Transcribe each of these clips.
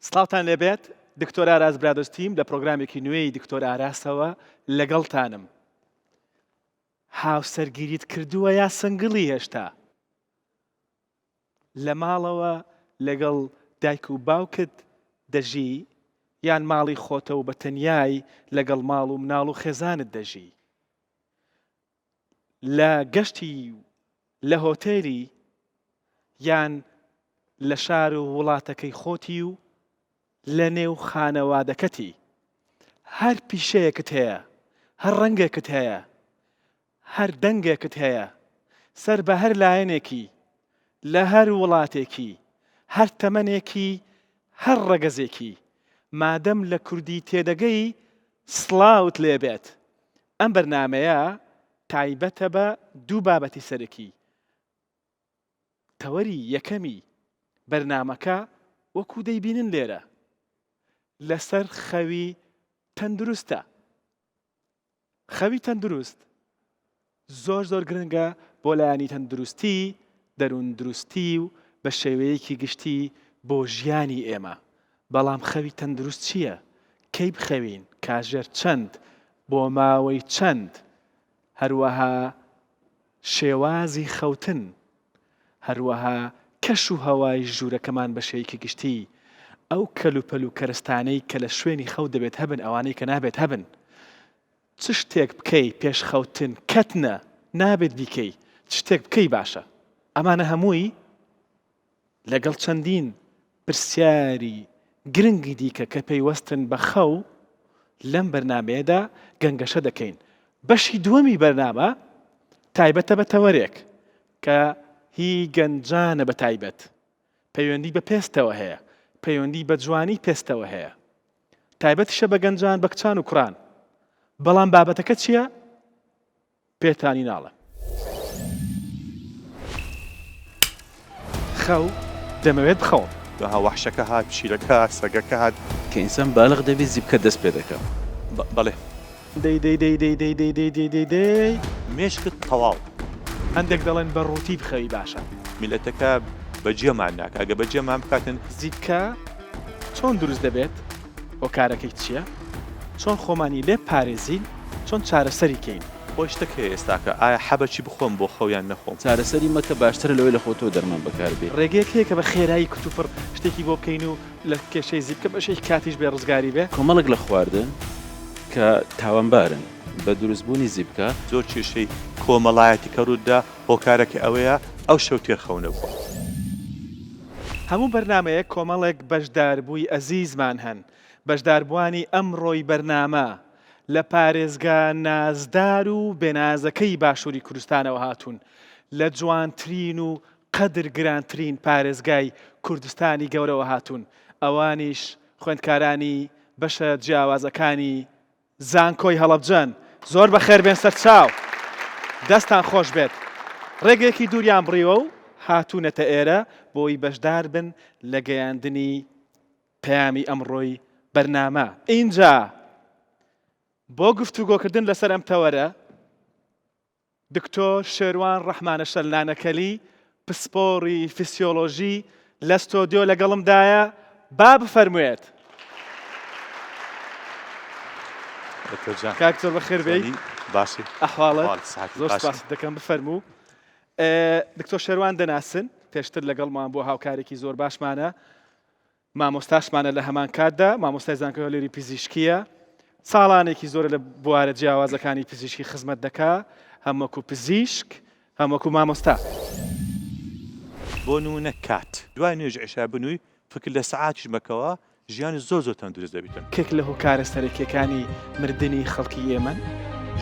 سڵاوتان لێبێت دکتۆر ئاراس برادۆستیم لە پرۆگرامێکی نوێی دکتۆر ئاراسەوە لەگەڵتانم. هاوسەرگیریت کردووە یا سنگڵی هێشتا؟ لە ماڵەوە لەگەڵ دایک و باوکت دەژی یان ماڵی خۆتەوە بە تەنیای لەگەڵ ماڵ و مناڵ و خێزانت دەژی؟ لە گەشتی لە هۆتێلی یان لە شار و وڵاتەکەی خۆتی و لە نێو خانەوادەکەتی؟ هەر پیشەیەکت هەیە، هەر ڕەنگێکت هەیە، هەر دەنگێکت هەیە، سەر بە هەر لایەنێکی لە هەر وڵاتێکی، هەر تەمەنێکی، هەر ڕەگەزێکی، مادەم لە کوردی تێدەگەی سڵاوت لێبێت. ئەم بەرنامەیە تایبەتە بە دوو بابەتی سەرەکی. تەوەری یەکەمی بەرنامەکە وەکو دەیبینن لێرە لەسەر خەوی تەندروستە. خەوی تەندروست زۆر گرنگە بۆ لایەنی تەندروستی، دەروون دروستی و بە شێوەیەکی گشتی بۆ ژیانی ئێمە. بەڵام خەوی تەندروست چییە؟ کەی بخەوین؟ کاژێر چەند؟ بۆ ماوەی چەند؟ هەروەها شێوازی خەوتن، هەروەها کەش و هەوای ژوورەکەمان بە شێوەیەکی گشتی، ئەو کەلوپەل و کەرستانەی کە لە شوێنی خەوت دەبێت هەبن، ئەوانەی کە نابێت هەبن. چ شتێک بکەی پێش خەوتن کەتنە نابێت بیکەی، چ شتێک بکەی باشە. ئەمانە هەمووی لەگەڵ چەندین پرسیاری گرنگی دیکە کە پەیوەستن بە خەو لەم بەرنامەیەدا گەنگەشە دەکەین. بەشی دووەمی بەرنامە تایبەتە بە تەوەرێک کە هی گەنجانە بە تایبەت، پەیوەندی بە پێستەوە هەیە، پەیوەندی بە جوانی پێستەوە هەیە، تایبەتیشە بە گەنجان بە کچان و کوڕان. بەڵام بابەتەکە چییە؟ پێتانی ناڵە. خەو دەمەوێت بخەوم. وحشەکە هات، پشیلەکە، سەگەکە هات کە ئینسان بالغ دەبێت زیبکە دەست پێ دەکات. بەڵێ دەی مێشکت تەواو. هەندێک دەڵێن بە ڕووتی بخەوی باشە. میلەتەکە بەجێمان ناکە، ئەگە بەجێمان بکاتن. زیبکە چۆن دروست دەبێت؟ هۆکارەکەی چییە؟ چۆن خۆمانی لێ پارێزین؟ چۆن چارەسەری کەین؟ خۆی شتەکە ئێستاکە ئایا حەبەچی بخۆم بۆ خەویان نەخۆم؟ چارەسەری مەکە باشترە لەوەی لە خۆتۆ دەرمان بەکاربێت. ڕێگەیەک هەیە کە بە خێرایی کتوپڕ شتێکی بۆ بکەین و لە کێشەی زیبکە بەشێکی کاتیش بێ ڕزگاری بێ. کۆمەڵک لە خواردن کە تاوانبارن بە دروستبوونی زیبکە. زۆر کێشەی کۆمەڵایەتی کەڕوودا هۆکارەکە ئەوەیە ئەو شەو تێرخەونە بووە. هەموو بەرنمەیە کۆمەڵێک بەشداربووی ئەزیزمان هەن. بەشداربووانی ئەمڕۆی بەرنامە لە پارێزگا نازدار و بێنازەکەی باشووری کوردستانەوە هاتوون، لە جوانترین و قەدر گرانترین پارێزگای کوردستانی گەورەوە هاتوون. ئەوانیش خوێندکارانی بەشە جیاوازەکانی زانکۆی هەڵەبجەن. زۆر بەخێر بێن سەرچاو، دەستان خۆش بێت. ڕێگەیەکی دووریان بڕیوە و هاتوونەتە ئێرە بۆی بەشدار بن لە گەیاندنی پەیامی ئەمڕۆی بەرنامە. ئینجا بۆ گفتوگۆکردن لەسەر ئەم تەوەرە دکتۆر شێروان ڕەحمانە شەلانەکەلی پسپۆڕی فیسیۆلۆژی لە ستۆدیۆ لەگەڵمدایە. با بفەرموێت. کاک زۆر بەخێر بێی. باسی ئەحواڵەت زۆر سپاس دەکەم. بفەرموو. دکتۆر شێروان دەناسن، پێشتر لەگەڵمان بۆ هاوکارێکی زۆر باشمانە، مامۆستاشمانە لە هەمان کاتدا، مامۆستای زانکۆی هەولێری پزیشکیە. ساڵانێکی زۆرە لە بوارە جیاوازەکانی پزیشکی خزمەت دەکا، هەم وەکو پزیشک هەم وەکو مامۆستا. بۆ نمونە کات دوای نوێژ عیشا بنووی فکر لە سەعاتیش مەکەوە ژیانی زۆر تەندروست دەبیتن. کێک لە هۆکارە سەرەکیەکانی مردنی خەڵکی ئێمەن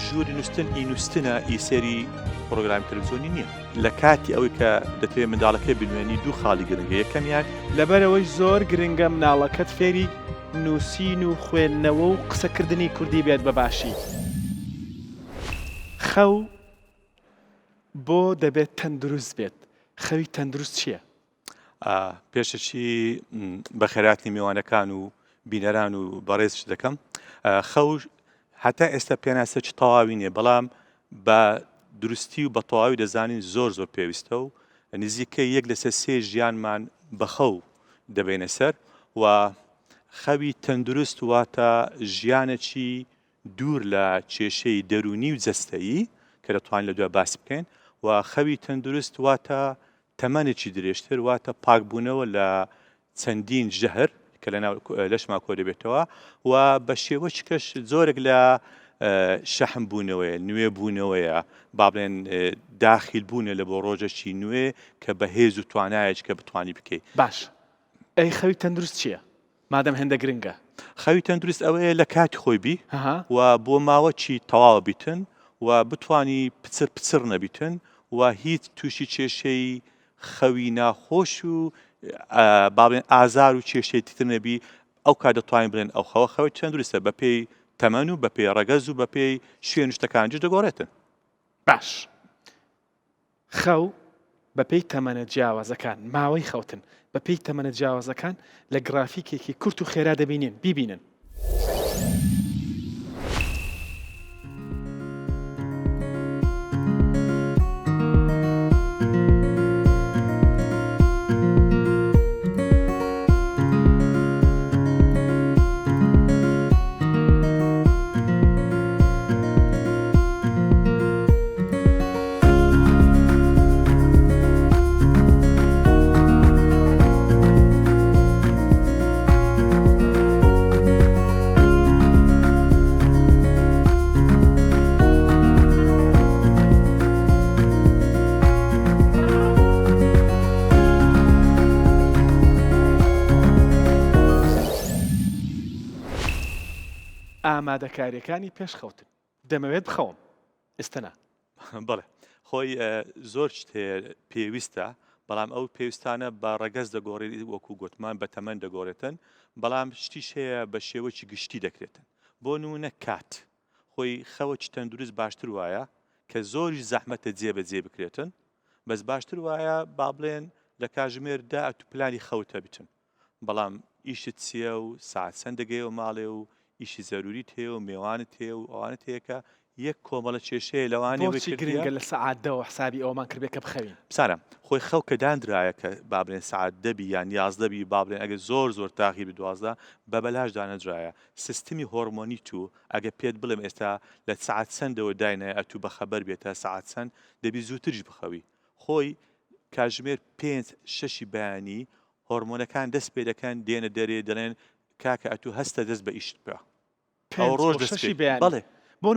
ژووری نووسن ئینوستنە ئیسەری پرۆگرامی تەلەڤیزیۆنی نییە. لە کاتی ئەوەی کە دەتوێت منداڵەکە بنوێنی دوو خاڵی گرنگە. یەکەمیان لەبەرەوەی زۆر گرنگە مناڵەکەت فێری نووسین و خوێندنەوە و قسەکردنی کوردی بێت بەباشی. خەو بۆ دەبێت تەندروست بێت. خەوی تەندروست چییە؟ پێشەچی بە خێراتی میوانەکان و بینەران و بەڕێزش دەکەم. خەو هەتا ئێستا پێناسە چ تەواوی نییە، بەڵام بە دروستی و بە تەواوی دەزانین زۆر پێویستە و نزیکەی 1/3 ژیانمان بە خەو دەبێنە سەر و خەوی تەندروست واتە ژیانێکی دوور لە کێشەی دەرونی و جەستەیی کە دەتوانین لە دوای باسی بکەین و خەوی تەندروست واتە تەمەنێکی درێژتر واتە پاکبوونەوە لە چەندین ژەهر کە لەشما کۆ دەبێتەوە و بە شێوەی کەش زۆرێک لە شەحم بوونەوەیە نوێ بوونەوەیە با بڵێن داخیل بوونە لە بۆ ڕۆژێکی نوێ کە بەهێز و توانایەک کە بتوانی بکەیت. باش ئەی خەوی تەندروست چییە؟ مادەم هێندە گرنگە. خەوی تەندروست ئەوەیە لە کاتی خۆی بی و بۆ ماوەکی تەواو بیتن و بتانی پچر نەبیتن و هیچ تووشی کێشەی خەوی ناخۆش و با بڵێن ئازار و کێشەی تر نەبی ئەو کات دەتوانین بڵێن ئەو خەوی تەندروستە بە پێی تەمەن و بە پێی ڕەگەز و بە پێی شوێن شتەکانجی دەگۆڕێتن. باش خەو بە پێی تەمەنە جیاوازەکان ماوەی خەوتن بە پێی تەمەنە جیاوازەکان لە گرافیکێکی کورت و خێرا دەبینین بیبینن. ئامادەکاریەکانی پێش خەوتن دەمەوێت بخەوم ئێستنا. بەڵێ خۆی زۆر شت پێویستە بەڵام ئەو پێویستانە بە ڕەگەز دەگۆڕێت وەکو گوتمان بە تەمەن دەگۆڕێتن بەڵام شتیش هەیە بە شێوەی گشتی دەکرێتن بۆ نمونە کات خۆی خەوەکی تەندروست باشتر وایە کە زۆری زەحمەتە جێبەجێ بکرێتن بەس باشتر وایە با بڵێن لە کاتژمێردا ئەتو پلانی خەوتە بیتن بەڵام ئیشت چییە و ساعت چەند دەگەیەوە ماڵێ و ئیشی زەروریت هەیە و میوانت هەیە و ئەوانت هەیەکە یەک کۆمەڵە کێشەیە لەوانێ گرنگە لە سەعاتدەوە حسابی ئەومان کردێت کە بخەوین. بسانە خۆی خەو کە دانرایە کە با بڵێن ساعت دەبی یان 11 با بڵێن ئەگە زۆر تاقی بە 12 بە بەلاش دانەدرایە سیستمی هۆرمۆنی تو ئەگە پێت بڵێم ئێستا لە ساعت چەندەوە داینە ئەتوو بە خەبەر بێتە ساعت چەند دەبی زووترش بخەوی خۆی کاتژمێر 5-6 بەیانی هۆرمۆنەکان دەست پێ دەکەن دێنە دەرێ دەڵێن کاکە ئەتوو هەستە دەست بە ئیشت بە ئەو ڕۆژ دەستی بەڵێ بۆ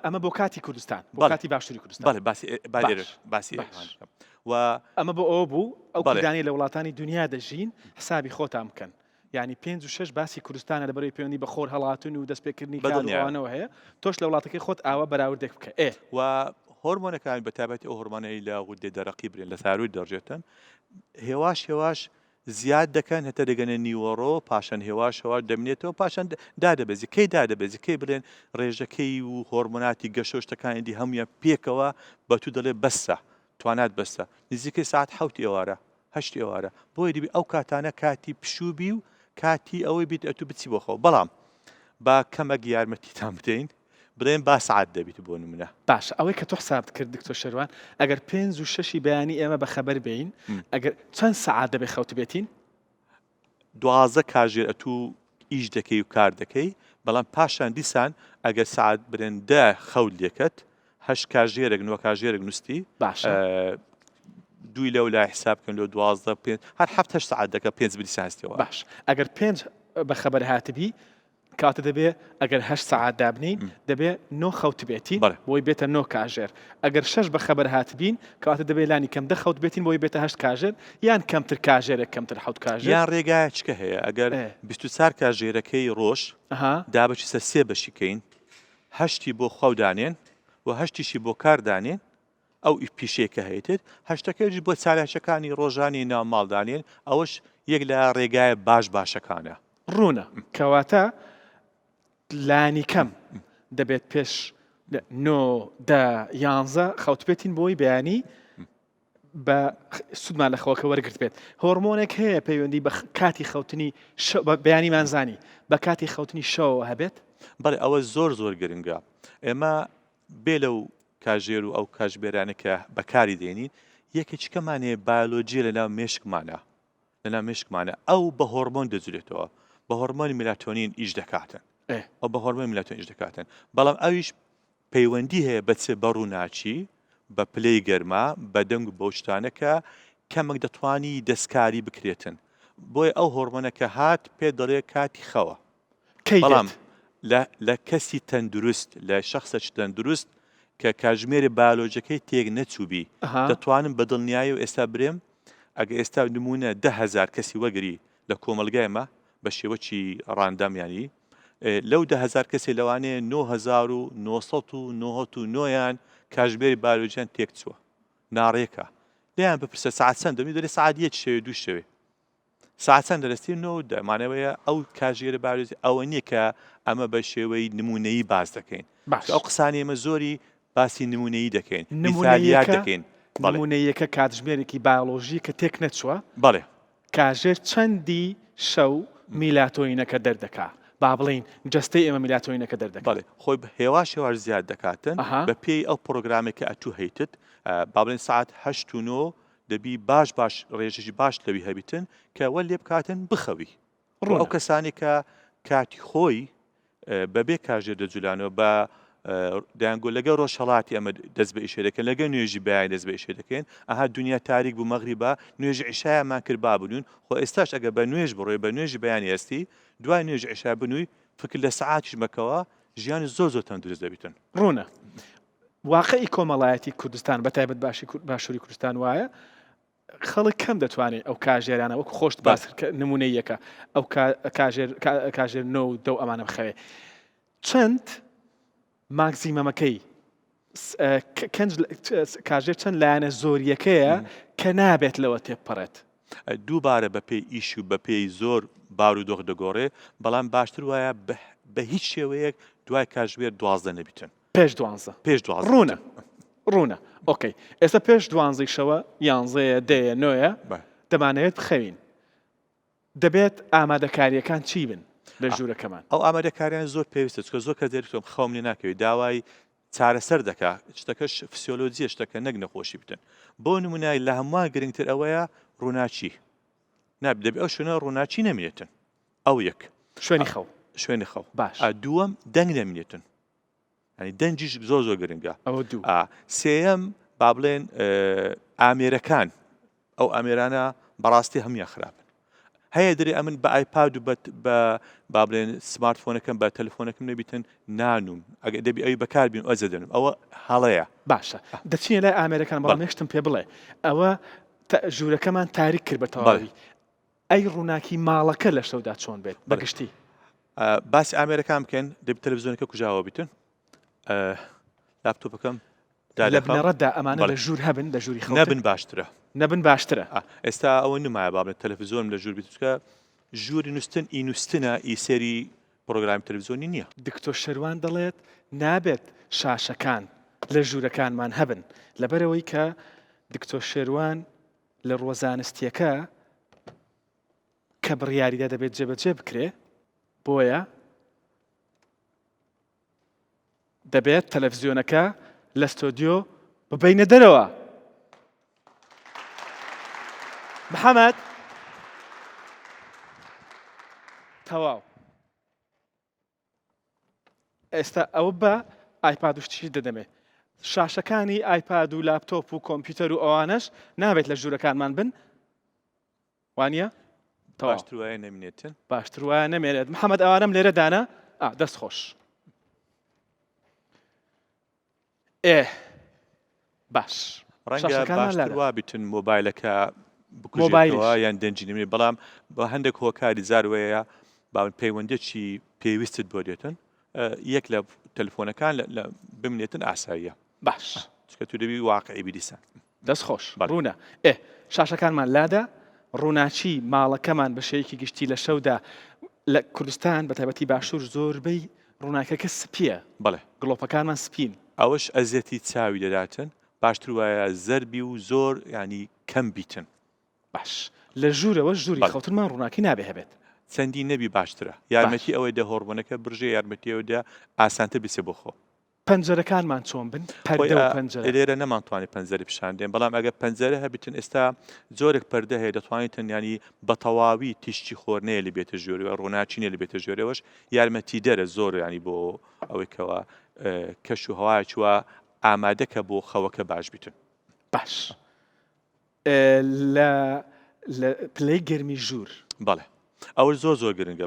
ئەمە بۆ کاتی کوردستان بۆ کاتی باشووری کوردستان باسی و ئەمە بۆ ئەوە بوو ئەو کردانی لە وڵاتانی دنیا دەژین حسابی خۆتان بکەن یعنی 5 و 6 باسی کوردستانە لەبەرەوەی پەیوەندی بە خۆر هەڵاتن و دەستپێکردنی کارەوەوانەوە هەیە تۆش لە وڵاتەکەی خۆت ئاوا بەراوردێک بکە و هۆرمۆنەکان بەتابەتی ئەو هۆرمۆنەی لە غودەی دەرەقی برێن لە ساروی دەڕژێتن هێواش زیاد دەکەن هەتا دەگەنە نیوەڕۆ پاشان هێواشەوە دەمنێتەوە پاشان دادەبێزی کەی دادەبێزی کەی بڵێن ڕێژەکەی و هۆرمۆناتی گەشۆشتەکانی هەمویان پێکەوە بە تو دەڵێ بەسە توانات بەسە نزیکەی ساعت 7 ئێوارە 8 ئێوارە بۆی دیبی ئەو کاتانە کاتی پشوبی و کاتی ئەوەی بیت ئەتو بچی بۆخەوە بەڵام با کەمەک یارمەتیتان بدەین بڵێن با سعات دەبیت بۆ نمونە باش ئەوەی کە تۆ حساب کرد دکتۆر شەروان ئەگەر 5 و 6 بەیانی ئێمە بە خەبەر بین ئەگەر چەند سعات دەبێ خەوت بێتین 12 کاژێر ئەتوو ئیش دەکەی و کار دەکەی بەڵام پاشان دیسان ئەگەر سعات برێن 10 خەوت لێکت 8 کاژێرێک 9 کاژێرێک نووستی باش دوی لەو لای حسابکەن لە 12 5 هەر 7 سعات دەکە 5 بلیسانستەوە باش ئەگەر 5 بە خەبەر هاتبی کاتە دەبێ ئەگەر 8 سعات دابنین دەبێ 9 خەوت بێتین بۆی بێتە 9 کاژێر ئەگەر 6 بە خەبەر هاتبین کاتە دەبێ لانی کەم 10 خەوت بێتین بۆی بێتە 8 کاژێر یان کەمتر کاژێرێک کەمتر 7 کاژێر یان ڕێگایە چکە هەیە ئەگەر 24 کاژێرەکەی ڕۆژ دابەچی سەر 3 بەشیکەین 8 بۆ خەو دانێن و 8 بۆ کار دانێن ئەو پیشەیەکە هەیەتر 8ەکەی بۆ چالاشەکانی ڕۆژانی ناوماڵدانێن ئەوەش یەک لە ڕێگایە باشەکانە ڕوونە کەواتە لانی کەم دەبێت پێش 9-11 خەوت بێتین بۆی بەیانی بە سوودمان لە خەوەکە وەرگرت بێت هۆرمۆنێک هەیە پەیوەندی بە کاتی خەوتنی بەیانی مانزانی بە کاتی خەوتنی شەوە هەبێت بەڵێ ئەوە زۆر گرنگە ئێمە بێ لەو کاژێر و ئەو کاژبێرانێکە بەکاری دێنین یەکێکمانەیە بایۆلۆجیە لەناو مێشکمانە ئەو بە هۆرمۆن دەجرێتەوە بە هۆرمۆنی میلاتۆنین ئیش دەکاتن ئێ ئەو بە هۆرمۆنی میلاتۆنین ئیش دەکاتن بەڵام ئەویش پەیوەندی هەیە بە چ بە ڕووناچی بە پلەی گەرما بە دەنگ و بەو شتانەکە کەمێک دەتوانی دەستکاری بکرێتن بۆیە ئەو هۆرمۆنەکە هات پێ دەڵێ کاتی خەوە کەی بەڵام دێت لە کەسی تەندروست لە شخصەی تەندروست کە کاتژمێری باولۆژیەکەی تێک نەچووبی ئەها. دەتوانم بە دڵنیایی و ئێستا برێم ئەگە ئێستا نمونە 10,000 کەسی وەگری لە کۆمەلگایمە بە شێوەی ڕاندەمیانی لەو 10,000 کەسی لەوانەیە 9,999 کاتژمێری باولۆژیان تێک چووە ناڕێکە لێیان بپرسە ساعت چەند دەمی دەڵێ ساعت 1 شەوێ 2 شەوێ ساعت چەند دەرەستی 9 دەمانەوەیە ئەو کاتژمێری باولۆژی ئەوە نییە کە ئەمە بە شێوەی نمونەیی باز دەکەین باش ئەو قسانی ئێمە زۆری باسی نمونەیی دەکەین نمونەیەکە- مثالیات دەکەین نمونەیەکە کاتژمێرێکی باڵۆژی کە تێک نەچووە بەڵێ کاژێر چەندی شەو میلاتۆینەکە دەردەکا با بڵین جستەی ئێمە میلاتۆینەکە دەردەکات بەڵێ خۆی هێوا شێوار زیاد دەکاتن ئەها. بە پێی ئەو پرۆگرامێکە ئەتوو هەیتت با بڵێن ساعت 8 و 9 دەبی باش ڕێژەی باش لەوی هەبیتن کە وە لێ بکاتن بخەوی ڕوونە. ئەو کەسانی کە کاتی خۆی بەبێ کاژێر دەجولانەوە بە دەیانگۆ لەگە ڕۆژهەڵاتی ئەمە دەست بە ئیشێ دەکەن لەگە نوێژی بەیان دەست بە ئیشێ دەکەن ئەها دنیا تاریک بوو مەغریبە نوێژی عیشایەمان کرد بابنون خۆ ئێستاش ئەگە بە نوێژ بڕۆی بە نوێژی بەیانی هەستی دوای نوێژ عیشا بنووی فکر لە سەعاتیش مەکەوە ژیانی زۆر تەندروست دەبیتن ڕوونە واقعی کۆمەڵایەتی کوردستان بەتایبەت باشووری کوردستان وایە خەڵک کەم دەتوانێت ئەو کاژێرانە وەکو خۆشت باس نمونەیەکە ئەو کاژێر نە و دە ئەمانە بخەوێ چەند ماکسیمەمەکەی کاژێر چەند لایەنە زۆریەکەیە کە نابێت لەوە تێپەڕێت دووبارە بە پێی ئیش و بە پێی زۆر بار و دۆخ دەگۆڕێ بەڵام باشتر وایە بە هیچ شێوەیەک دوای کاتژمێر 12 نەبیتن پێش دوانزە پێش 12 ڕوونە ئۆکەی ئێستا پێش دوانزەی شەوە یانزەیە دەیە نۆیە دەمانەوێت بخەوین دەبێت ئامادەکاریەکان چی بن لە ژوورەکەمان ئەو ئامادەکاریان زۆر پێویستە چکە زۆر کە دەریتۆم خەوم لێ ناکەوێت داوای چارەسەر دەکات شتەکەش فسیۆلۆجیە شتەکە نەک نەخۆشی بتن بۆ نمونای لە هەمووان گرنگتر ئەوەیە ڕووناچی دەبێت ئەو شوێنە ڕووناچی نەمێتن ئەو یەک شوێنی خەو باش دووەم دەنگ نەمێتن ینی دەنجیش زۆر گرنگە ئەوە دوو سێەم با بڵێن ئامێرەکان ئەو ئامێرانە بەڕاستی هەمیان خراپن هەیە دەرێ ئەمن بە ئایپاد و با بڵێن سمارتفۆنەکەم بە تەلفۆنەکەم نەبیتن نانوم ئەگە دەبی ئەوی بەکاربین ئەزە دەنم ئەوە هەڵەیە باشە دەچینە لای ئامێرەکان بەڵام هێشتم پێ بڵێ ئەوە ژوورەکەمان تاریک کرد بە تەواوی ئەی ڕووناکی ماڵەکە لە شەودا چۆن بێت بەگشتی باسی ئامێرەکان بکەن دەبی تەلەڤیزۆنەکە کوژاوە بیتن لاپتۆپەکەم لە بنەڕەتدا ئەمانە لە ژوور هەبن لە ژووری خەڵک نەبن باشترە ئێستا ئەوە نمایە با بڵێن تەلەڤیزۆن لە ژوور بیتکە ژووری نووسن ئینوستنە ئیسێری پرۆگرامی تەلەڤیزۆنی نییە دکتۆر شەروان دەڵێت نابێت شاشەکان لە ژوورەکانمان هەبن لەبەرەوەی کە دکتۆر شێروان لە ڕۆزانستیەکە کە بڕیاریدا دەبێت جێبەجێ بکرێ بۆیە دەبێت تەلەڤیزیۆنەکە لە ستۆدیۆ ببینە دەرەوە محەممەد تەواو ئێستا ئەوە بە ئایپاد وشتیشی دەدەمێ شاشەکانی ئایپاد و لاپتۆپ و کۆمپیوتەر و ئەوانش نابێت لە ژوورەکانمان بن وانە باشتر وایە نەمێنێتن باشتر وایە نەمێنێت محەممەد ئەوانم لێرە دانا دەست خۆش باش ڕەنگە باشتر وا بیتن مۆبایلەکە بکوژێتەوە یان دەنجی نمێ بەڵام بە هەندێک هۆکاری زاروەیە باون پەیوەندێکی پێویستت بۆ دێتن یەک لە تەلفۆنەکان بمنێتن ئاساییە باش چکە تو دەبی واقعی بیدیسان دەست خۆش ڕوونە شاشەکانمان لادا ڕووناچی ماڵەکەمان بە شەیەکی گشتی لە شەودا لە کوردستان بە تایبەتی باشوور زۆربەی ڕووناکەکە سپیە بەڵێ گڵۆپەکانمان سپین ئەوەش ئەزیەتی چاوی دەداتن باشتر وایە زەربی و زۆر ینی کەم بیتن باش لە ژوورەوە ژووری خەوتنمان ڕووناکی نابێ هەبێت چەندی نەبی باشترە یارمەتی ئەوەی دە هۆرمۆنەکە برژێ یارمەتی ئەوەدا ئاسانتر بسێ بۆ خۆ پەنجەرەکانمان چۆن بن پەردە و پەنجەرە لێرە نەمانتوانێت پەنجەری پیشاندێن بەڵام ئەگە پەنجەرە هەبیتن ئێستا زۆرێک پەردە هەیە دەتوانیتن ینی بە تەواوی تیشتی خۆرنەیە لە بێتە ژێرەوە ڕۆناچینە لە بێتە ژێرەوەش یارمەتی دەرە زۆر ینی بۆ ئەوەیەکەوە کەش و هەوایەکی وە ئامادەکە بۆ خەوەکە باش بیتن باش لە پلەی گەرمی ژوور بەڵێ ئەوە زۆر گرنگە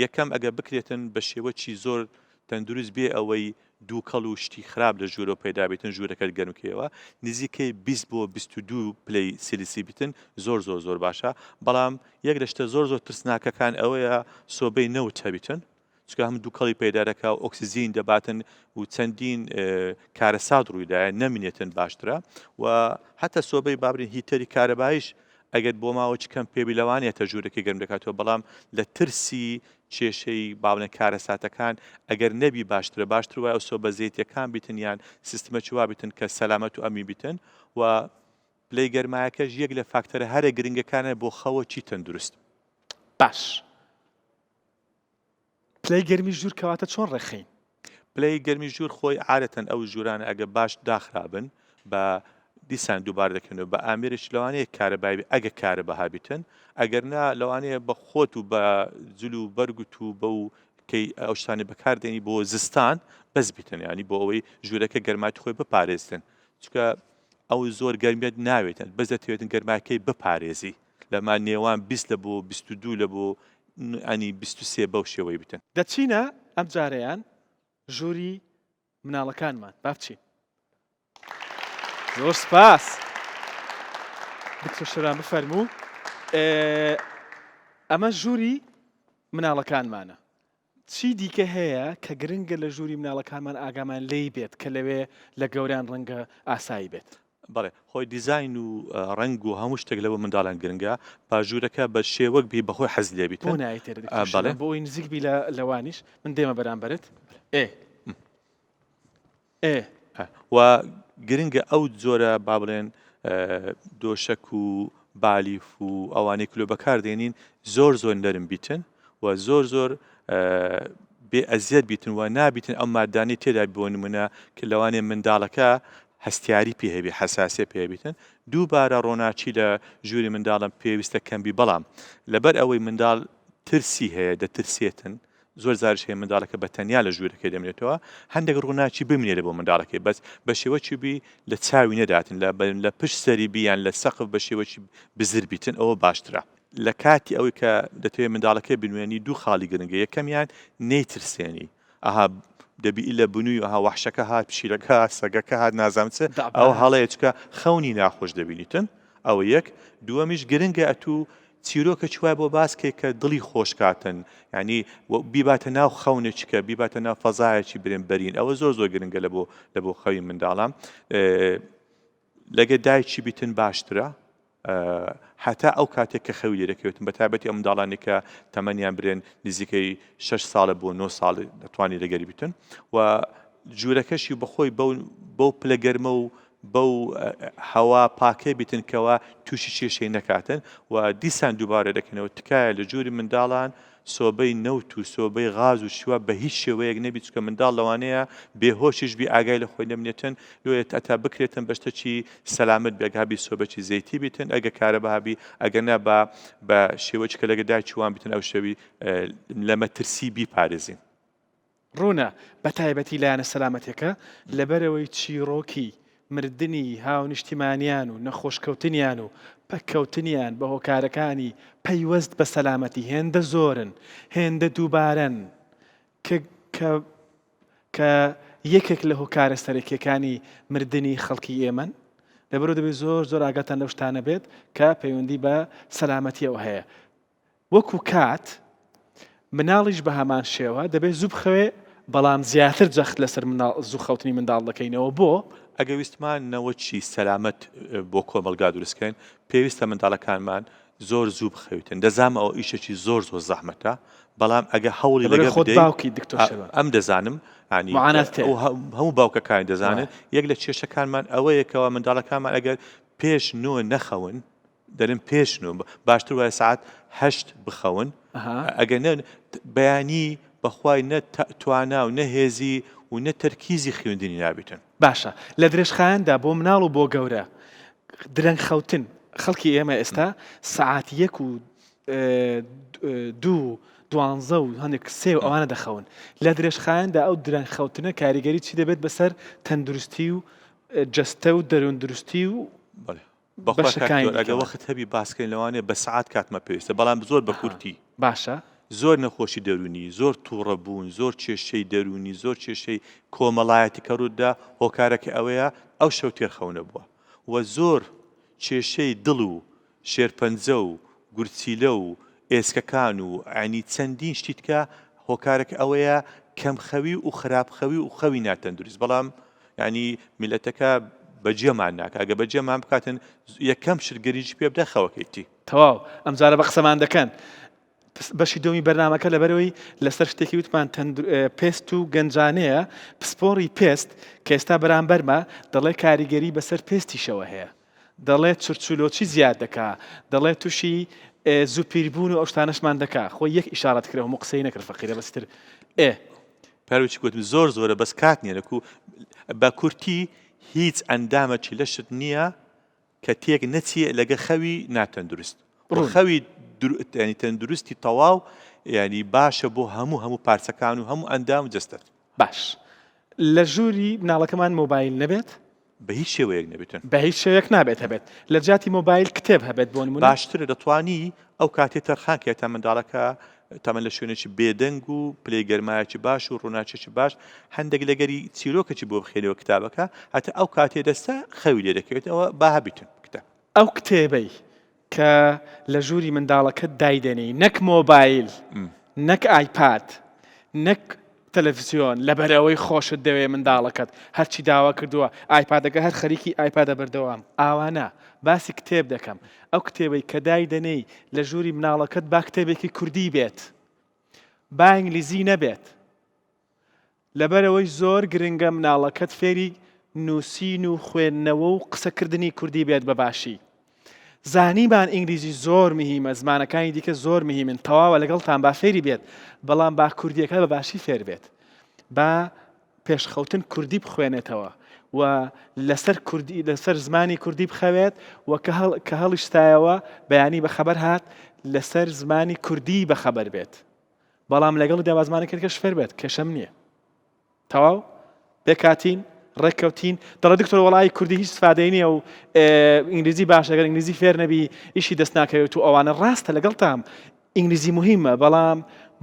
یەکەم ئەگە بکرێتن بە شێوەی زۆر تەندروست بێ ئەوەی دوو کەڵ و شتی خراپ لە ژوورەوە پەیدا بێتن ژوورەکەت گەرمکەوە نزیکەی 20 بۆ 22 پلەی سیلیسی بیتن زۆر باشە بەڵام یەک لە شتە زۆر ترسناکەکان ئەوەیە سۆبەی نەوت هەبیتن چکە هەم دوو کەڵی پەیدارەکە و ئۆکسیزین دەباتن و چەندین کارەسات ڕوویدایە نەمینێتن باشترە و حتا سۆبەی بابرین هیتەری کارەبایش ئەگەر بۆ ماوە چکەم پێوی لەوانێتە ژوورەکەی گەرم دەکاتەوە بەڵام لە ترسی کێشەی باڵێن کارەساتەکان ئەگەر نەبی باشترە وایە ئەو سۆبە زەیتیەکان بیتن یان سیستمە چوا بیتن کە سەلامەت و ئەمی بیتن و پلەی گەرمایەکەش یەک لە فاکتەرە هەرە گرنگەکانە بۆ خەوە چی تەندروست باش پلەی گەرمی ژوور کەواتە چۆن ڕێخین پلەی گەرمی ژوور خۆی عادەتەن ئەو ژوورانە ئەگە باش داخرابن بە دیسان دووبار دەکەنەوە بە ئامێرش لەوانەیە کارەبای ئەگە کارە بەهابیتن ئەگەر نا لەوانەیە بە خۆت و بە جل و بەرگوت و بە و کەی ئەو شتانی بەکاردێنی بۆ زستان بەس بیتن ینی بۆ ئەوەی ژوورەکە گەرماتی خۆی بپارێزتن چکە ئەو زۆر گەرمیت ناوێتن بەس دەتەوێتن گەرماکەی بپارێزی لەما نێوان 20 لە بۆ 22 لە بۆ ئەنی 23 بەو شێوەی بتن دەچینە ئەم جارەیان ژووری مناڵەکانمان با بچین زۆر سپاس دکتۆر شەرام بفەرموو ئەمە ژووری مناڵەکانمانە چی دیکە هەیە کە گرنگە لە ژووری مناڵەکانمان ئاگامان لێی بێت کە لەوێ لە گەوران ڕەنگە ئاسایی بێت بەڵێ خۆی دیزاین و ڕنگ و هەموو شتێک لەوە منداڵان گرنگە باژوورەکە بە شێوەک بی بەخۆی حەز لێ بیت بۆ نایێت بۆ ئەوی نزیک بی لەوانیش من دێمە بەرامبەرت و گرنگە ئەو جۆرە با بڵێن دۆشک و بالیف و ئەوانەی کلۆ بەکاردێنین زۆر نەرم بیتن و زۆر بێ ئەزیەت بیتن و نابیتن ئەم مادانی تێدا بۆ نمونە کە لەوانێ منداڵەکە هەستیاری پێ هەبی حەساسیە پێ بیتن دووبارە ڕۆناچی لە ژووری منداڵم پێویستە کەمبی بەڵام لەبەر ئەوەی منداڵ ترسی هەیە دەترسێتن زۆر زارش هەیە منداڵەکە بە تەنیا لە ژوورەکەی دەمێتەوە هەندێک ڕووناچی بمێنێت بۆ منداڵەکەی بەس بە شێوەی بی لە چاوی نەداتن لە پشت سەری بیان لە سەقف بە شێوەی بزر بیتن ئەوە باشترە لە کاتی ئەوەی کە دەتوێت منداڵەکەی بنوێنی دوو خاڵی گرنگە یەکەمیان نەیترسێنی ئاها دەبی لە بنووی ئەها وحشەکە هات پشیلەکە سەگەکە هات نازانچە ئەو هەڵەیە چکە خەونی ناخۆش دەبینیتن ئەوە یەک دووەمیش گرنگە ئەتوو چیرۆکە چوای بۆ باسکێک کە دڵی خۆشکاتن ینی بیباتە ناو خەونێککە بیباتە ناو فەزایەکی برێنبەرین ئەوە زۆر گرنگە لە بۆ خەوی منداڵام لەگە دایکی بیتن باشترە هەتا ئەو کاتێک کە خەوی لێ دەکەوێتن بە تایبەتی ئەو منداڵانی کە تەمەنیان برێن نزیکەی 6 ساڵە بۆ 9 ساڵ دەتوانانی لەگەری بیتن و ژوورەکەشی بەخۆی بەو پلەگەرمە و بەو هەوا پاکەی بیتنکەوە تووشی کێشەی نەکاتن و دیسان دووبارە دەکەنەوە تکایە لە ژووری منداڵان سۆبەی نەوت و سۆبەی غاز و شووە بە هیچ شێوەیەک نەبی چکە منداڵ لەوانەیە بێهۆشیش بی ئاگای لە خۆی نەمنێتن لێت ئەتا بکرێتن بەشتەکی سەلامت بێگابی سۆبەکی زەیتی بیتن ئەگە کارە بەهابی ئەگەنا بە شێوەیەکە لەگە دایکیوان بیتن ئەو شەوی لە مەترسی بیپارێزین ڕوونە بە تایبەتی لایەنە سەلامەتێکە لەبەرەوەی چیرۆکی مردنی هاونیشتیمانیان و نەخۆشکەوتنیان و پەککەوتنیان بە هۆکارەکانی پەیوەست بە سەلامەتی هێندە زۆرن هێندە دووبارەن کە یەکێک لە هۆکارە سەرەکیەکانی مردنی خەڵکی ئێمەن لەبەرەوە دەبێت زۆر ئاگاتان لەو شتانە بێت کە پەیوەندی بە سەلامەتیەوە هەیە وەکو کات مناڵیش بە هەمان شێوە دەبێت زوو بخەوێ بەڵام زیاتر جەخت لەسەر زوو خەوتنی منداڵ دەکەینەوە بۆ ئەگە ویستمان نەوەچی سەلامەت بۆ کۆمەلگا دروستکەین پێویستە منداڵەکانمان زۆر زوو بخەوێتن دەزانم ئەو ئیشێکی زۆر زەحمەتە بەڵام ئەگە هەوڵی لەگە خۆت باوکی دکتۆر شەرام ئەم دەزانم هەموو باوکەکانی دەزانن یەک لە کێشەکانمان ئەوەیەکەوە منداڵەکانمان ئەگەر پێش 9 نەخەون دەرن پێش 9 باشتر وایە ساعت 8 بخەون ئەگەر بەیانی بەخوای نە توانا و نەهێزی و و نە تەرکیزی خوێندنی نابێتن. باشە لە درێژخایەندا بۆ مناڵ و بۆ گەورە درەنگ خەوتن خەڵکی ئێمە ئێستا سەعات 1 و 2 12 و هەندێک 3 ئەوانە دەخەون لە درێژخایەندا ئەو درەنگ خەوتنە کاریگەری چی دەبێت بەسەر تەندروستی و جەستە و دەروون دروستی و ئەگە وەخت هەبی باسکەین لەوانێ بە سعات کاتمە پێویستە بەڵام زۆر بە کورتی باشە زۆر نەخۆشی دەرونی زۆر تووڕەبوون زۆر کێشەی دەرونی زۆر کێشەی کۆمەڵایەتی کەڕوودا هۆکارەکە ئەوەیە ئەو شەو تێرخەونە بووە و زۆر کێشەی دڵ و شێرپەنجە و گورچیلە و ئێسکەکان و ئەنی چەندین شتیتکە هۆکارێک ئەوەیە کەمخەوی و خراپخەوی و خەوی ناتەندروست بەڵام ینی میلەتەکە بەجێمان ناکە ئەگە بەجێمان بکاتن یەکەم شرگەریش پێ بدە خەوەکەیتی تەواو ئەمجارە بە قسەمان دەکەن بەشی دۆمی بەرنامەکە لەبەرەوەی لەسەر شتێکی وتمان پێست و گەنجانەیە پسپۆڕی پێست کە ئێستا بەرامبەرمە دەڵێ کاریگەری بەسەر پێستیشەوە هەیە دەڵێت چرچولۆچی زیاد دەکا دەڵێت تووشی زوپیربوون و ئەو شتانەشمان دەکا خۆی یەک ئیشارەت کرێ و قسەی نەکرد فەقیرە بەستر پەروچی گوتم زۆر زۆرە بەس کات نییە لەکو بە کورتی هیچ ئەندامەکی لەشت نییە کە تێک نەچیە لەگە خەوی ناتەندروست خەوی تەندروستی تەواو ینی باشە بۆ هەموو پارچەکان و هەموو ئەندام و جەستەت باش لە ژووری مناڵەکەمان مۆبایل نەبێت بە هیچ شێوەیەک نەبێتن بە هیچ شێوەیەک نابێت هەبێت لە جاتی مۆبایل کتێب هەبێت بۆ نمونە باشترە دەتوانی ئەو کاتێ تەرخانکە تا منداڵەکە تەمەن لە شوێنێکی بێدەنگ و پلەی گەرمایەکی باش و ڕووناچێکی باش هەندێک لەگەری چیرۆکێکی بۆ بخێنەوە کتابەکە هەتا ئەو کاتێ دەستا خەوی لێ دەکەوێتەوە با هەبیتن کتاب ئەو کتێبەی کە لە ژووری منداڵەکەت دایدێنی نەک مۆبایل نەک ئایپاد نەک تەلەڤیزیۆن لەبەرەوەی خۆشت دەوێ منداڵەکەت هەرچی داوا کردووە ئایپادەکە هەر خەریکی ئایپادە بەردەوام ئاوانە باسی کتێب دەکەم ئەو کتێبەی کە دایدەنەی لە ژووری مناڵەکەت با کتێبێکی کوردی بێت با ئینگلیزی نەبێت لەبەرەوەی زۆر گرنگە مناڵەکەت فێری نووسین و خوێندنەوە و قسەکردنی کوردی بێت بەباشی زانیمان ئینگلیزی زۆر مهمە زمانەکانی دیکە زۆر مهمن تەواوە لەگەڵتان با فێری بێت بەڵام با کوردیەکە بە باشی فێر بێت با پێشخەوتن کوردی بخوێنێتەوە و لەسەر زمانی کوردی بخەوێت و کە هەڵیشتایەوە بەیانی بەخەبەر هات لەسەر زمانی کوردی بەخەبەر بێت بەڵام لەگەڵ داوازمانەکەش فێر بێت کێشەم نییە تەواو بێکاتین ڕێککەوتین دەڵێ دکتۆر وەڵای کوردی هیچ سفادەی نییە و ئینگلیزی باشە ئەگەر ئینگلیزی فێر نەبی ئیشی دەست ناکەوێت و ئەوانە ڕاستە لەگەڵتام ئینگلیزی مهمە بەڵام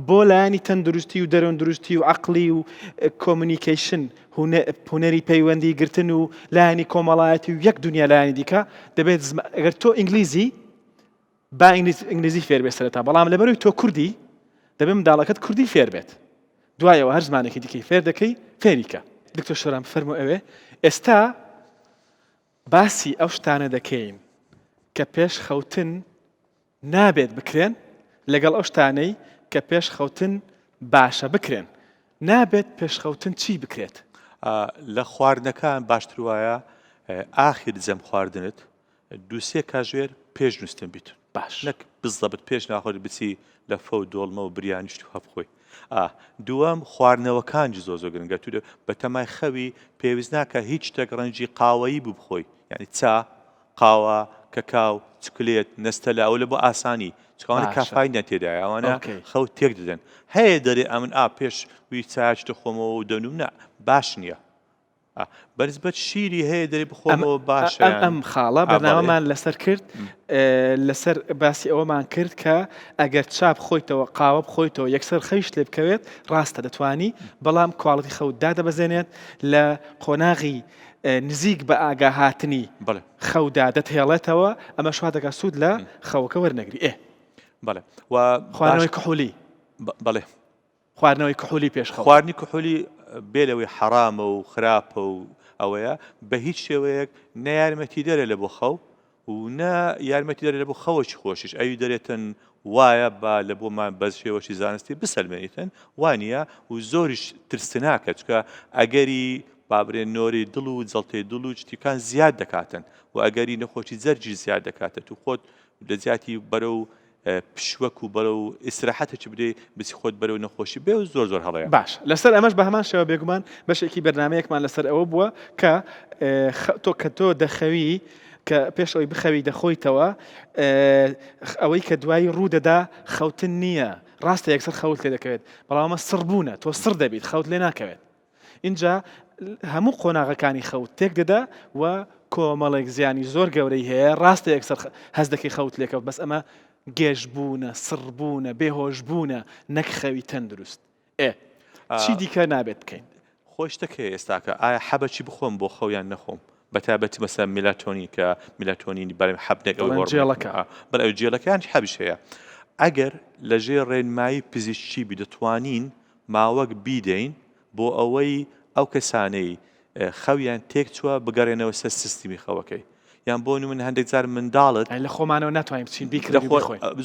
بۆ لایانی تەندروستی و دەرون دروستی و عەقلی و کۆمونیکیشن هونەری پەیوەندی گرتن و لایانی کۆمەڵایەتی و یەک دنیا لایانی دیکە دەبێت ئەگەر تۆ ئینگلیزی با ئینگلیزی فێر بێت سەرەتا بەڵام لەبەرەوەی تۆ کوردی دەبێت منداڵەکەت کوردی فێر بێت دوایەوە هەر زمانێکی دیکەی فێر دەکەی فێریکە دکتۆر شۆرام فەرموو ئەوێ ئێستا باسی ئەو شتانە دەکەین کە پێش خەوتن نابێت بکرێن لەگەڵ ئەو شتانەی کە پێش خەوتن باشە بکرێن نابێت پێش خەوتن چی بکرێت لە خواردنەکان باشتر وایە ئاخر جەم خواردنت دووسێ کاژێر پێش نووسن بیت باش نەک بزەبت پێش ناخۆر بچی لە فە و دۆڵمە و بریانیشت و هەبخۆی دووەم خواردنەوەکانجی زۆ گرنگە تو بە تەمای خەوی پێویست ناکە هیچ شتێک ڕەنجی قاوەیی ببخۆی یعنی چا قاوە کەکاو چکلێت نەستەلە ئەو لە بۆ ئاسانی چکەوانە کافاینە تێدایە ئەوانە خەوت تێک دەدەن هەیە دەرێ ئەمن پێش وی چاچ دەخۆمەوە و دەنوم نە باش نییە بەنسبەت شیری هەیە دەری بخۆمەوە باشە ئەم خاڵە بەنامەمان لەسەر کرد لەسەر باسی ئەوەمان کرد کە ئەگەر چاپ خۆیتەوە قاوە بخۆیتەوە یەکسەر خەیش لێ بکەوێت ڕاستە دەتوانی بەڵام کواڵەتی خەوت دادەبەزێنێت لە قۆناغی نزیک بە ئاگاهاتنی خەودا دەتهێڵێتەوە ئەمە شوا دەکات سوود لە خەوەکە وەرنەگری بەڵێ و خواردنەوەی کحولی بەڵێ خواردنەوەی کحولی پێشخەوت خواردنی کحولی بێلەوەی حرامە و خراپە و ئەوەیە بە هیچ شێوەیەک نە یارمەتی دەرێ لە بۆ خەو و نە یارمەتی دەرێ لە بۆ خەوەکی خۆشیش ئەوی دەرێتن وایە با لە بۆمان بەز شێوەشی زانستی بسەلمێنیتن وانە و زۆریش ترسناکە چکە ئەگەری بابرێن نۆری دڵ و جەڵتەی دڵ و شتیکان زیاد دەکاتن و ئەگەری نەخۆشی زەرجی زیاد دەکاتێت و خۆت لە زیاتی بەرە و پشوەک و بەرەو ئیسراحەتێکی بدەی بچی خۆت بەرەو نەخۆشی بێ و زۆر هەڵەیە. باش لەسەر ئەمەش بە هەمان شێوە بێگومان بەشێکی بەرنمەیەکمان لەسەر ئەوە بووە کە تۆ دەخەوی کە پێش ئەوی بخەوی دەخۆیتەوە ئەوەی کە دوایی ڕوودەدا خەوتن نییە ڕاستە یەکسەر خەوت لێ دەکەوێت بەڵام ئەمە سڕبوونە تۆ سڕ دەبیت خەوت لێ ناکەوێت اینجا هەموو قۆناغەکانی خەوت تێک دەدا و کۆمەڵێک زیانی زۆر گەورەی هەیە ڕاستە یەکسەر هەست دەکەی خەوت لێکەوت بەس ئەمە گێژبوونە سڕبوونە بێهۆشبوونە نەک خەوی تەندروست چی دیکە نابێت بکەین خۆش دەکەی ئێستاکە ئایا حەبەچی بخۆم بۆ خەویان نەخۆم بەتابەتی مەسە میلاتۆنی کە میلاتۆنی بەرەم حەبنێک بەر ئەو جێڵەکەیان حەبش هەیە ئەگەر لەژێر ڕێنمایی پزیشکی دەتوانین ماوەک بیدەین بۆ ئەوەی ئەو کەسانەی خەویان تێک چووە بگەڕێنەوە سەر سیستمی خەوەکەی یان بۆ من هەندێک جار منداڵت لە خۆمانەوە ناتوانین بچین بیکردین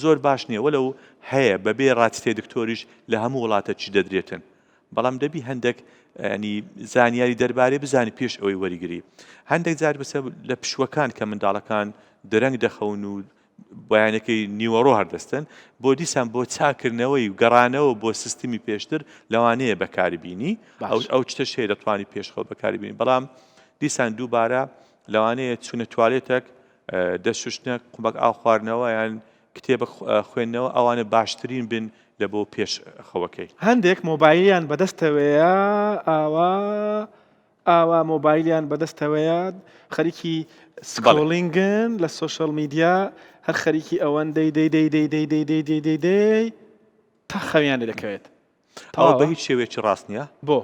زۆر باش نییە وەلەو هەیە بەبێ ڕاتێ دکتۆریش لە هەموو وڵاتە چی دەدرێتن بەڵام دەبی هەندێک ینی زانیاری دەربارەی بزانی پێش ئەوەی وەریگری هەندێک جار بەسە لە پشوەکان کە منداڵەکان درەنگ دەخەون و بەیانەکەی نیوەڕۆ هەردەستن بۆ دیسان بۆ چاکردنەوەی و گەڕانەوە بۆ سیستمی پێشتر لەوانەیە بەکاربیینی ئەو شتەش هەیە دەتوانی پێشخەوە بەکاربیین بەڵام دیسان دووبارە لەوانەیە چوونە توالێتێک دەشوشتنە قومەک ئاو خواردنەوە یان کتێبە خوێندنەوە ئەوانە باشترین بن لە بۆ پێش خەوەکەی هەندێک مۆبایلیان بەدەستەوەیە ئاوا مۆبایلیان بەدەستەوەیە خەریکی سکرۆلینگن لە سۆشەل میدیا هەر خەریکی ئەوەن دەی تا خەویان لێ دەکەوێت ئەو بە هیچ شێوەیەکی ڕاست نییە بۆ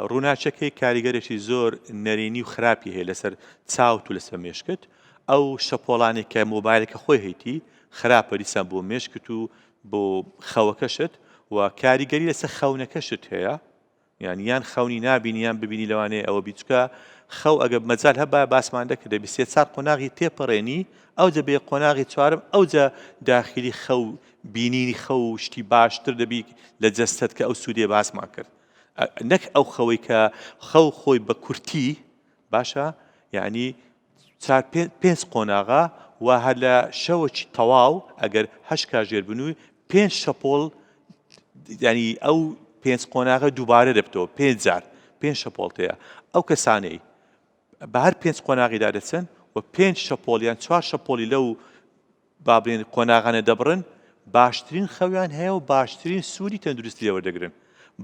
ڕووناچەکەی کاریگەرێکی زۆر نەرێنی و خراپی هەیە لەسەر چاوت و لەسەر مێشکت ئەو شەپۆڵانێک کە مۆبایلەکە خۆی هەیتی خراپە دیسان بۆ مێشکت و بۆ خەوەکەشت و کاریگەری لەسەر خەونەکەشت هەیە یان خەونی نابینی یان ببینی لەوانەیە ئەوە بیچکە خەو ئەگە مەجال هەبە باسمان دەکرد دەبی سێ چار قۆناغی تێپەڕێنی ئەو دەبێ قۆناغی چوارم ئەو جا داخلی خەو بینینی خەو شتی باشتر دەبی لە جەستت کە ئەو سوودێ باسمان کرد نەک ئەو خەوەی کە خەو خۆی بە کورتی باشە یعنی چار پێنج قۆناغا و هەر لە شەوەکی تەواو ئەگەر هەشت کاژێر بنووی پێنج شەپۆڵ ینی ئەو پێنج قۆناغە دووبارە دەبتەوە پێنج شەپۆڵتەیە ئەو کەسانەی بە هەر پێنج قۆناغیدا دەچن و پێنج شەپۆلیان چوار شەپۆلی لەو بابرێن قۆناغانە دەبڕن باشترین خەویان هەیە و باشترین سوودی تەندروستی لێوەردەگرن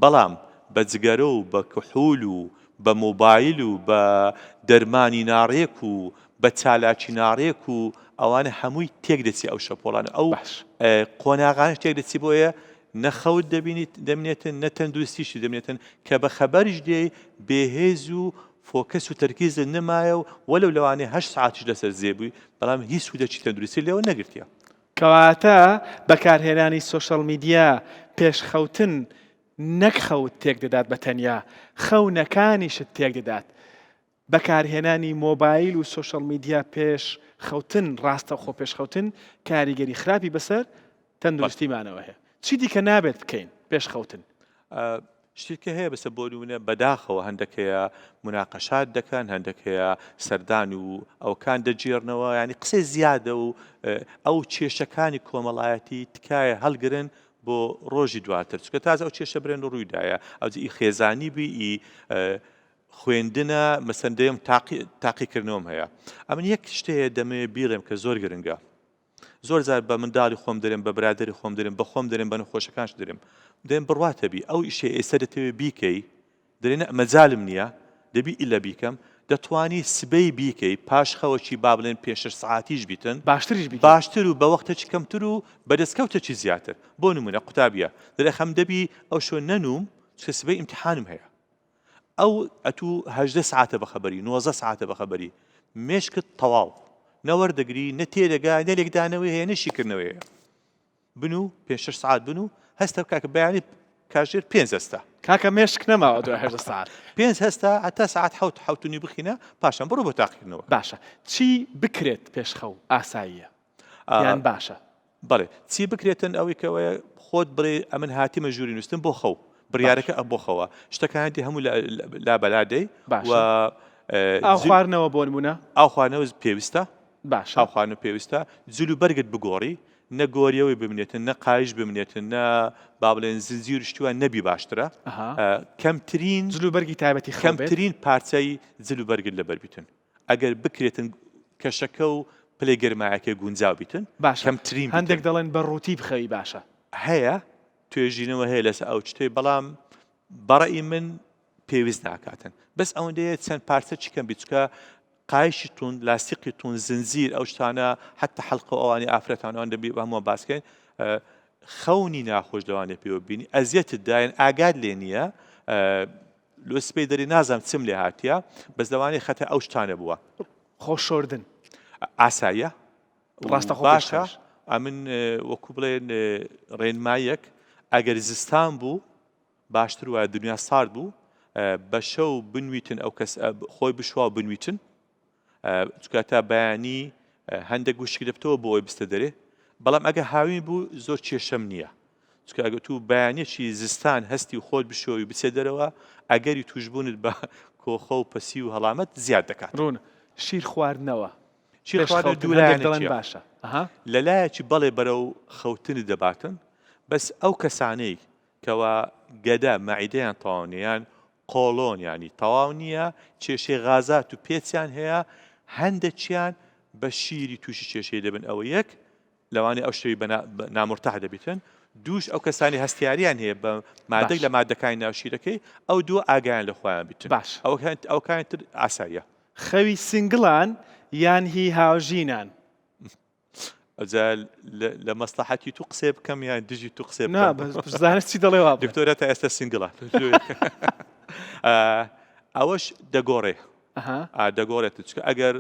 بەڵام بە جگەرە و بە کحول و بە مۆبایل و بە دەرمانی ناڕێک و بە چالاکی ناڕێک و ئەوانە هەمووی تێک دەچی ئەو شەپۆڵانە ئەو قۆناغانش تێک دەچی بۆیە نەخەوت دەمێنێتن نەتەندروستیشی دەمێنێتن کە بە خەبەریش دێ بێهێز و فۆکەس و تەرکیزت نەمایە و وەلەو لەوانەیە 8 ساعتیش لەسەر زێبووی بەڵام هیچ سوودێکی تەندروستی لێوە نەگرتیە کەواتە بەکارهێنانی سۆشەل میدیا پێشخەوتن نەک خەوت تێک دەدات بە تەنیا خەونەکانیشت تێک دەدات بەکارهێنانی مۆبایل و سۆشەل میدیا پێش خەوتن ڕاستە خۆ پێشخەوتن کاریگەری خراپی بەسەر تەندروستیمانەوە هەیە چی دیکە نابێت بکەین پێش خەوتن شتێکە هەیە بەسە بۆ نمونە بەداخەوە هەندێک هەیە مناقەشات دەکەن هەندێک هەیە سەردان و ئەوکان دەجێڕنەوە ینی قسەی زیادە و ئەو کێشەکانی کۆمەڵایەتی تکایە هەڵگرن بۆ ڕۆژی دواتر چکە تازە ئەو کێشە برێن و ڕوویدایە ئەو ئی خێزانی بی ئی خوێندنە مەسەندەیەم تاقیکردنەوەم هەیە ئەمن یەک شتەیە دەمەوێ بیڕێم کە زۆر گرنگە زۆر زار بە منداڵی خۆم دەرێم بە برادری خۆم دەرێم بە خۆم دەرێم بە نەخۆشەکانش دەرێم دەێن بڕواتە بی ئەو ئیشێ ئێستا دەتەوێت بیکەی دەرێنە مەجالم نییە دەبی ئیلە بیکەم دەتوانی سبەی بیکەی پاش خەوەکی با بڵێن پێ 6 ساعتیش بیتن باشتر و بە وەختێکی کەمتر و بەدەستکەوتێکی زیاتر بۆ نمونە قوتابیە دەرێ خەم دەبی ئەو شۆ نەنووم چکە سبەی ئیمتحانم هەیە ئەو ئەتوو 18 ساعتە بەخەبەری 19 ساعتە بەخەبەری مێشکت تەواو نەوەردەگری نە تێدەگا نە لێکدانەوەی هەیە نەشیکردنەوەی هەیە بنو پێ 6 ساعت بنو هەستە کاکە بەیانی کاژێر 5 هەستا کاکە مێشک نەماوە دوای 18 ساعت 5 هەستا هەتا ساعت حوتنی بخینە پاشان بڕۆ بۆ تاقیکردنەوە باشە چی بکرێت پێشخەو ئاساییە یان باشە بەڵێ چی بکرێتن ئەوەی کەوەیە خۆت بڵێ ئەمن هاتیمە ژووری نووسن بۆ خەو بڕیارەکە ئە بۆ خەوە شتەکانی هەموو لابەلادەی و ئاو خواردنەوە بۆ نمونە ئاو خواردنەوە پێویستە باش ئاو خواردنەوە پێویستە جلو بەرگت بگۆڕی نە گۆریەوەی بمنێتن نە قایش بمنێتن نە با بڵێن زنجیر شتووە نەبی باشترە کەمترین جلوبەرگی تایبەتی کەمترین پارچەی جلوبەرگت لەبەر بیتن ئەگەر بکرێتن کەشەکە و پلەی گەرمایەکە گونجاو بیتن کەمترین هەندێک دەڵێن بە ڕووتی بخەوی باشە هەیە توێژینەوە هەیە لەسەر ئەو شتەی بەڵام بەڕێی من پێویست ناکاتن بەس ئەوەندەیە چەند پارچە چیکەم بیچکە قایشتون لاستیقیتون زنجیر ئەو شتانە حتا حەڵقە ئەوانی ئافرەتانەوەن دەبی هەمووە باسکەین خەونی ناخۆش لەوانێ پێوە بینی ئەزیەتت داین ئاگاد لێ نییە لۆ سپەی دەری نازانم چم لێ هاتیە بەس لەوانەیە خەتە ئەو شتانە بووە خۆشۆردن ئاساییە ڕاستە باشە ئەمن وەکو بڵێن ڕێنمایەک ئەگەر زستان بوو باشتر وایە دنیا سارد بوو بە شەو بنویتن ئەو کەس خۆی بشوا بنویتن چکە تا بەیانی هەندێک گوشتی دەبتەوە بۆ ئەوی بستە دەرێ بەڵام ئەگە هاوین بوو زۆر کێشەم نییە چکە ئەگە تو بەیانێکی زستان هەستی و خۆت بشۆی بچێ دەرەوە ئەگەری توشبوونت بە کۆخە و پەسی و هەڵامەت زیاد دەکات ڕوون شیر خواردنەوە شیر خواردن دوولایەنێک باشە لەلایەکی بەڵێ بەرەو خەوتنی دەباتن بەس ئەو کەسانەی کەوا گەدە مەعیدەیان تەواونیان قۆڵۆن ینی تەواو نییە کێشەی غازات و پێچیان هەیە هەندێکیان بە شیری تووشی کێشەی دەبن ئەوە یەک لەوانەیە ئەو شتەی نامرتەح دەبیتن دووش ئەو کەسانی هەستیاریان هەیە بە مادەی لە مادەکانی ناوشیرەکەی ئەو دووە ئاگایان لە خۆیان بیتن باش ئەو کانتر ئاساییە خەوی سنگڵان یان هی هاوژینان ئەجا لە مەسلحەتی تو قسێ بکەم یان دژی تو قسێ بزانست چی دەڵێ وا دکتۆرە تا ئێستا سنگڵە ئەوەش دەگۆڕێ دەگۆڕێت چکە ئەگەر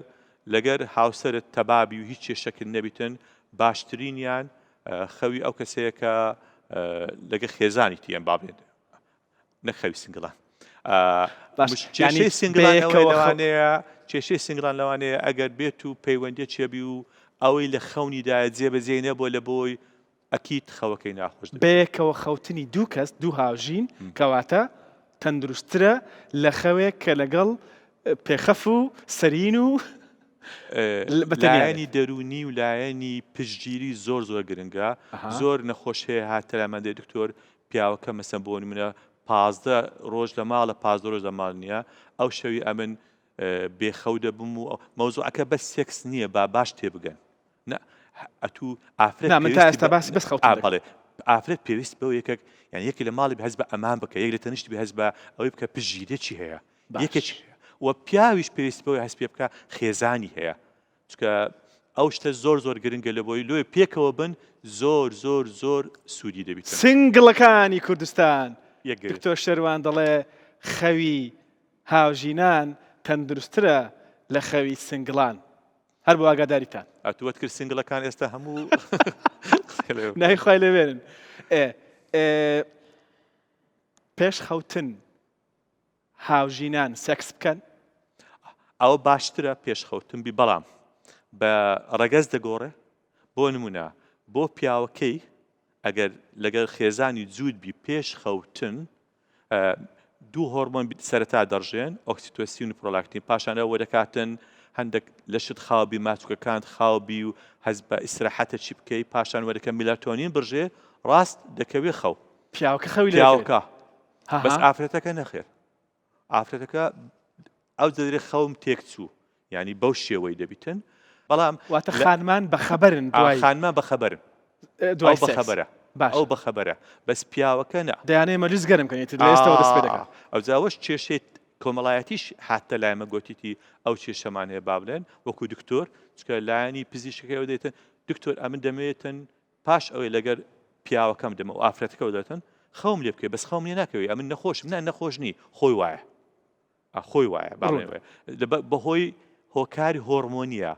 لەگەر هاوسەرت تەبابی و هیچ کێشەکرد نەبیتن باشترینیان خەوی ئەو کەسەیەکە لەگەر خێزانی تیان بابێت نەخەوی سنگڵان کێشەی سنگڵان لەوانەیە ئەگەر بێت و پەیوەندی چێبی و ئەوەی لە خەونیدا جێبەجێ نەبووە لە بۆی ئەکید خەوەکەی ناخۆش بەیەکەوە خەوتنی دوو کەس دوو هاوژین کەواتە تەندروسترە لە خەوێک کە لەگەڵ پێخەف و سەرین و لایەنی دەرونی و لایەنی پشتگیری زۆر زۆر گرنگە زۆر نەخۆش هەیە هاتە لامەندەی دکتۆر پیاوەکە مەسەن بۆ نمونە 15 ڕۆژ لە ماڵە 15 ڕۆژ لە ماڵ نییە ئەو شەوی ئەمن بێخەو دەبم و مەوزوعەکە بەس سێکس نییە باش تێبگەن ئەتوو ئافرەت ئافرەت پێویست بەو یەکێک یان یەکی لە ماڵی بەهەز بە ئەمان بکە یەک لە تەنیشت بەهەز بە ئەوەی بکە پژگیرێکی هەیە یەکێکی و پیاویش پێویست بەوەی هەست پێ بکە خێزانی هەیە چکە ئەو شتە زۆر زۆر گرنگە لە بۆی لۆی پێکەوە بن زۆر زۆر زۆر سوودی دەبیت سنگڵەکانی کوردستان دکتۆر شەروان دەڵێ خەوی هاوژینان تەندروسترە لە خەوی سنگڵان هەر بۆ ئاگاداریتان ئەتووەت کرد سنگڵەکان ئێستا هەموو نایخوای لەوێنن پێش خەوتن هاوژینان سەکس بکەن ئەوە باشترە پێش خەوتن بی بەڵام بە ڕەگەز دەگۆڕێ بۆ نمونە بۆ پیاوەکەی ئەگەر لەگەر خێزانی جوود بی پێش خەوتن دوو هۆرمۆن سەرەتا دەڕژێن ئۆکسیتۆسین و پرۆلاکتین پاشانە وەدەکاتن هەندێک لەشت خاوبی ماچووکەکان خاوبی و هەز بە ئیسراحەتە چی بکەی پاشان وەدەکە میلاتۆنین بڕژێ ڕاست دەکەوێ خەو پیاوەکە خەوی پیاوەکە بەس ئافرەتەکە نەخێر ئافرەتەکە ئەو دەدرێت خەوم تێک چوو ینی بەو شێوەی دەبیتن بەڵام واتە خانمان بەخەبەرن خانمان بەخەبەرن دوای بەخەبەرە ئەو بەخەبەرە بەس پیاوەکە نە دەیانێ مەلیز گەرم کەنێت لێستەوە دەست پێ دەکات ئەو جاوەش کێشێت کۆمەڵایەتیش هاتە لایمە گۆتیتی ئەو کێشەمان هەیە با بڵێن وەکو دکتۆر چکە لایەنی پزیشکەکەەوە دێتن دکتۆر ئەمن دەمێتن پاش ئەوەی لەگەر پیاوەکەم دەمە و ئافرەتەکەەوە دەتن خەوم لێ بکەی بەس خەوم لێ ناکەوی ئەمن نەخۆشم نەخۆش نی خۆی وایە خۆی وایە بەهۆی هۆکاری هۆرمۆنیە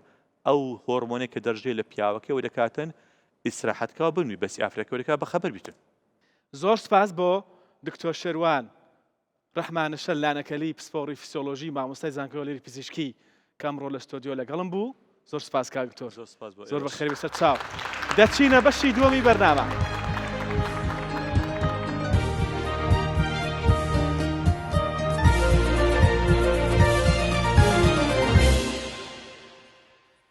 ئەو هۆرمۆنێک کە دەژێت لە پیاوەکەەوە دەکاتن ئیسراحەتکەوە بنووی بەسی ئافرەتەکەەوە بەخەبەر بیتن زۆر سپاس بۆ دکتۆر شەروان ڕەحمانە لانەکەلی پسپۆڕی فسیۆلۆژی مامۆستای زانکۆلێری پزیشکی کەمڕۆ لە ستۆدیۆ لەگەڵم بوو زۆر سپاس کاک دکتۆر زۆر بەخێر بەسەر چاو دەچینە بەشی دووەمی بەرنامە